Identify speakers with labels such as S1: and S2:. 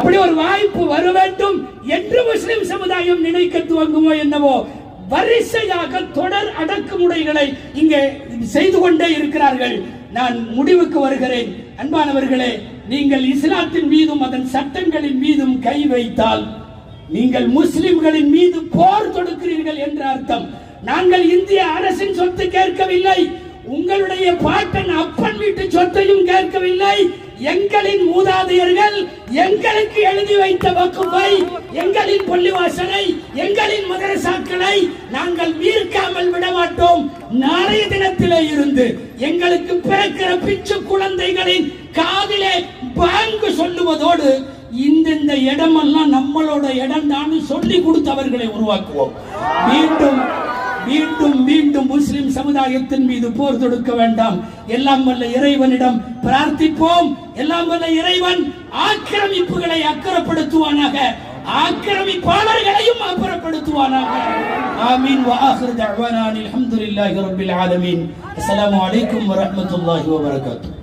S1: அப்படி ஒரு வாய்ப்பு வர வேண்டும் என்று முஸ்லிம் சமுதாயம் நினைக்க துவங்குமோ என்னவோ, வரிசையாக தொடர் அடக்குமுறைகளை இங்கே செய்து கொண்டே இருக்கிறார்கள். நான் முடிவுக்கு வருகிறேன். அன்பானவர்களே, நீங்கள் இஸ்லாத்தின் மீதும் அதன் சட்டங்களின் மீதும் கை வைத்தால் நீங்கள் முஸ்லிம்களின் மீது போர் தொடுக்கிறீர்கள் என்ற அர்த்தம். நாங்கள் இந்திய அரசின் சொத்து கேட்கவில்லை, உங்களுடைய பாட்டன் அப்பன் வீட்டு சொத்தையும் கேட்கவில்லை. எங்களின் மூதாதையர்கள் எங்களுக்கு எழுதி வைத்த வக்குஃபை, எங்களின் பள்ளிவாசலை, எங்களின் மதரசாக்களை நாங்கள் மீட்காமல் விட மாட்டோம். நாளைய தினத்திலே இருந்து எங்களுக்கு பிறக்கிற பிச்சு குழந்தைகளின் காதிலே பாங்கு சொல்லுவதோடு இந்த இடமெல்லாம் நம்மளோட இடம் தான் சொல்லி கொடுத்தவர்களை உருவாக்குவோம். மீண்டும் மீண்டும் மீண்டும் முஸ்லிம் சமுதாயத்தின் மீது போர் தொடுக்க வேண்டாம். எல்லாம் வல்ல இறைவனிடம் பிரார்த்திப்போம். எல்லாம் வல்ல இறைவன் ஆக்கிரமிப்புகளை அக்கறப்படுத்துவானாக, ஆக்கிரமிப்பாளர்களையும் அப்புறப்படுத்துவானாக. ஆமீன். வ ஆகிரு தஅவானா அல்ஹம்துலில்லாஹி ரப்பில் ஆலமீன். அஸ்ஸலாமு அலைக்கும் வ ரஹ்மத்துல்லாஹி வ பரகாத்துஹு.